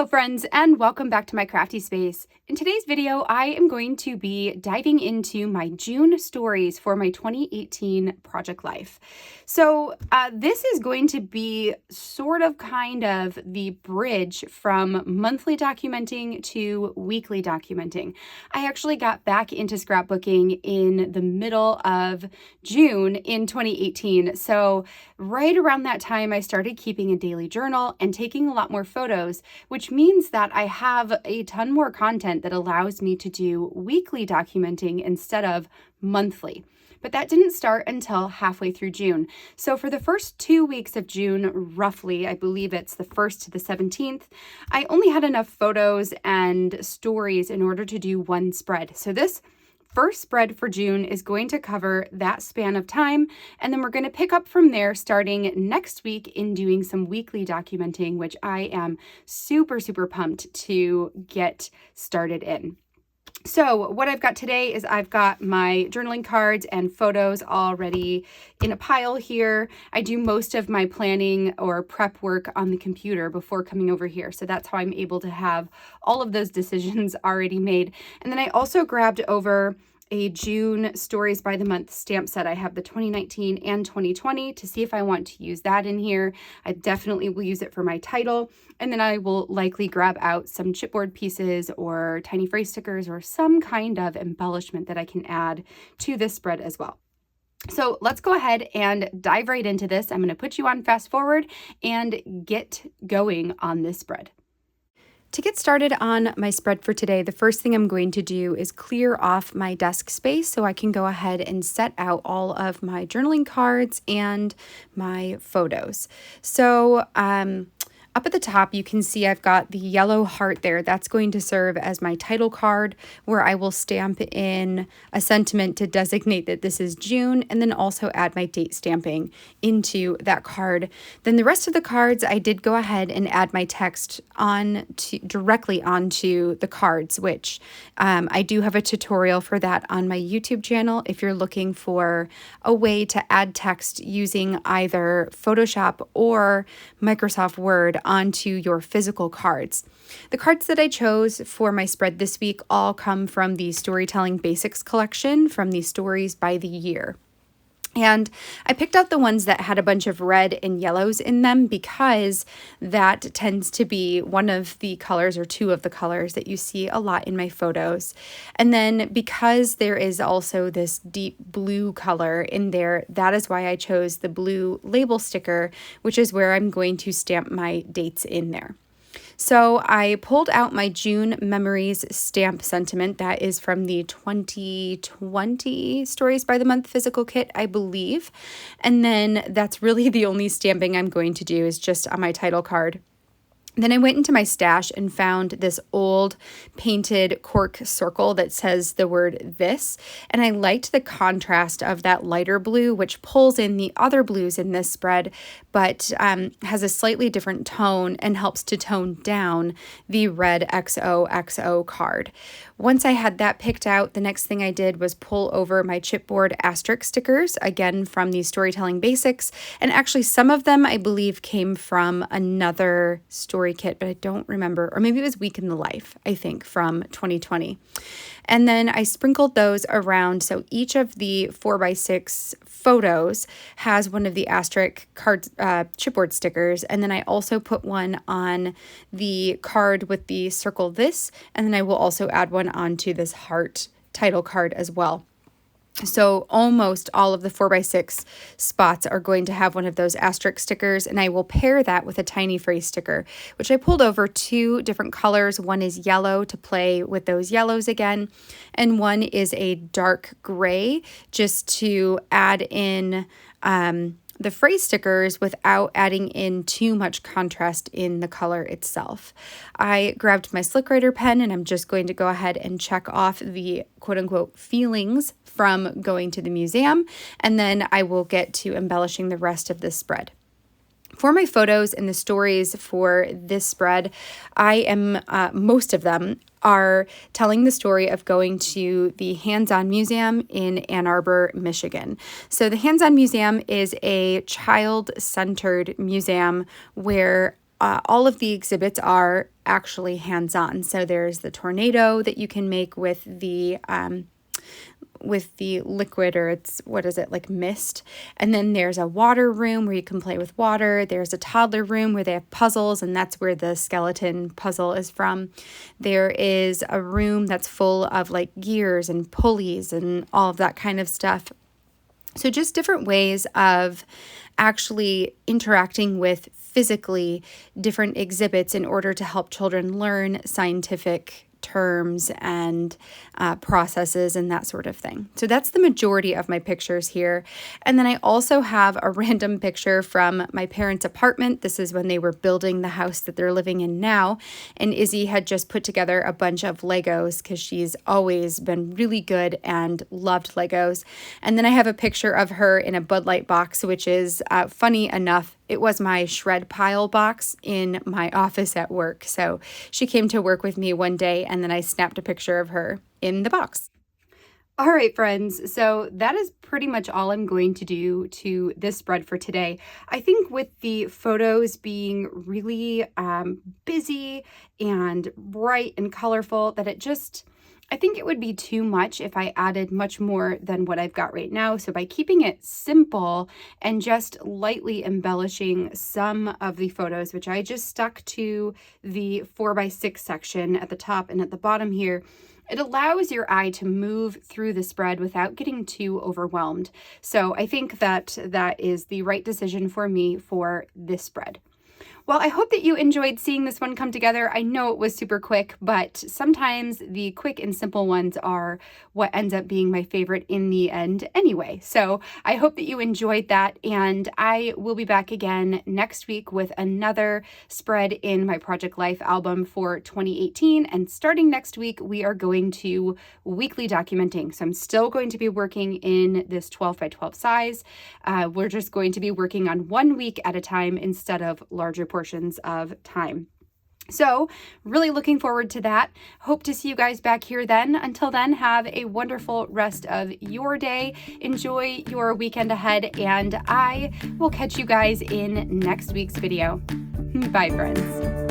Hello friends, and welcome back to my crafty space. In today's video, I am going to be diving into my June stories for my 2018 project life. So this is going to be kind of the bridge from monthly documenting to weekly documenting. I actually got back into scrapbooking in the middle of June in 2018. So right around that time, I started keeping a daily journal and taking a lot more photos, which means that I have a ton more content that allows me to do weekly documenting instead of monthly. But that didn't start until halfway through June. So for the first 2 weeks of June, roughly, I believe it's the 1st to the 17th, I only had enough photos and stories in order to do one spread. So this first spread for June is going to cover that span of time, and then we're going to pick up from there starting next week in doing some weekly documenting, which I am super pumped to get started in. So what I've got today is I've got my journaling cards and photos already in a pile here. I do most of my planning or prep work on the computer before coming over here. So that's how I'm able to have all of those decisions already made. And then I also grabbed over a June Stories by the Month stamp set. I have the 2019 and 2020 to see if I want to use that in here. I definitely will use it for my title. And then I will likely grab out some chipboard pieces or tiny phrase stickers or some kind of embellishment that I can add to this spread as well. So let's go ahead and dive right into this. I'm going to put you on fast forward and get going on this spread. To get started on my spread for today, the first thing I'm going to do is clear off my desk space so I can go ahead and set out all of my journaling cards and my photos. So up at the top, you can see I've got the yellow heart there. That's going to serve as my title card, where I will stamp in a sentiment to designate that this is June, and then also add my date stamping into that card. Then the rest of the cards, I did go ahead and add my text directly onto the cards, which I do have a tutorial for that on my YouTube channel if you're looking for a way to add text using either Photoshop or Microsoft Word onto your physical cards. The cards that I chose for my spread this week all come from the Storytelling Basics collection from the Stories by the Year. And I picked out the ones that had a bunch of red and yellows in them because that tends to be one of the colors or two of the colors that you see a lot in my photos. And then because there is also this deep blue color in there, that is why I chose the blue label sticker, which is where I'm going to stamp my dates in there. So I pulled out my June Memories stamp sentiment. That is from the 2020 Stories by the Month physical kit, I believe. And then that's really the only stamping I'm going to do is just on my title card. Then I went into my stash and found this old painted cork circle that says the word "this," and I liked the contrast of that lighter blue, which pulls in the other blues in this spread, but has a slightly different tone and helps to tone down the red XOXO card. Once I had that picked out, the next thing I did was pull over my chipboard asterisk stickers, again from the Storytelling Basics, and actually some of them I believe came from another story kit, but I don't remember, or maybe it was Week in the Life, I think, from 2020. And then I sprinkled those around, so each of the 4x6 photos has one of the asterisk card chipboard stickers, and then I also put one on the card with the circle "this," and then I will also add one onto this heart title card as well. So almost all of the 4x6 spots are going to have one of those asterisk stickers, and I will pair that with a tiny phrase sticker, which I pulled over two different colors. One is yellow to play with those yellows again, and one is a dark gray just to add in the phrase stickers without adding in too much contrast in the color itself. I grabbed my Slick Writer pen and I'm just going to go ahead and check off the quote-unquote feelings from going to the museum, and then I will get to embellishing the rest of this spread. For my photos and the stories for this spread, I am, most of them are telling the story of going to the Hands-On Museum in Ann Arbor, Michigan. So the Hands-On Museum is a child-centered museum where all of the exhibits are actually hands-on. So there's the tornado that you can make with the liquid, or like mist. And then there's a water room where you can play with water. There's a toddler room where they have puzzles, and that's where the skeleton puzzle is from. There is a room that's full of like gears and pulleys and all of that kind of stuff. So just different ways of actually interacting with physically different exhibits in order to help children learn scientific terms and processes and that sort of thing. So that's the majority of my pictures here. And then I also have a random picture from my parents' apartment. This is when they were building the house that they're living in now. And Izzy had just put together a bunch of Legos because she's always been really good and loved Legos. And then I have a picture of her in a Bud Light box, which is funny enough. It was my shred pile box in my office at work. So she came to work with me one day, and then I snapped a picture of her in the box. All right, friends, so that is pretty much all I'm going to do to this spread for today. I think with the photos being really busy and bright and colorful, that I think it would be too much if I added much more than what I've got right now. So by keeping it simple and just lightly embellishing some of the photos, which I just stuck to the 4x6 section at the top and at the bottom here, it allows your eye to move through the spread without getting too overwhelmed. So I think that is the right decision for me for this spread. Well, I hope that you enjoyed seeing this one come together. I know it was super quick, but sometimes the quick and simple ones are what ends up being my favorite in the end anyway. So I hope that you enjoyed that, and I will be back again next week with another spread in my Project Life album for 2018. And starting next week, we are going to weekly documenting. So I'm still going to be working in this 12 by 12 size. We're just going to be working on 1 week at a time instead of larger portions of time. So really looking forward to that. Hope to see you guys back here then. Until then, have a wonderful rest of your day. Enjoy your weekend ahead, and I will catch you guys in next week's video. Bye, friends.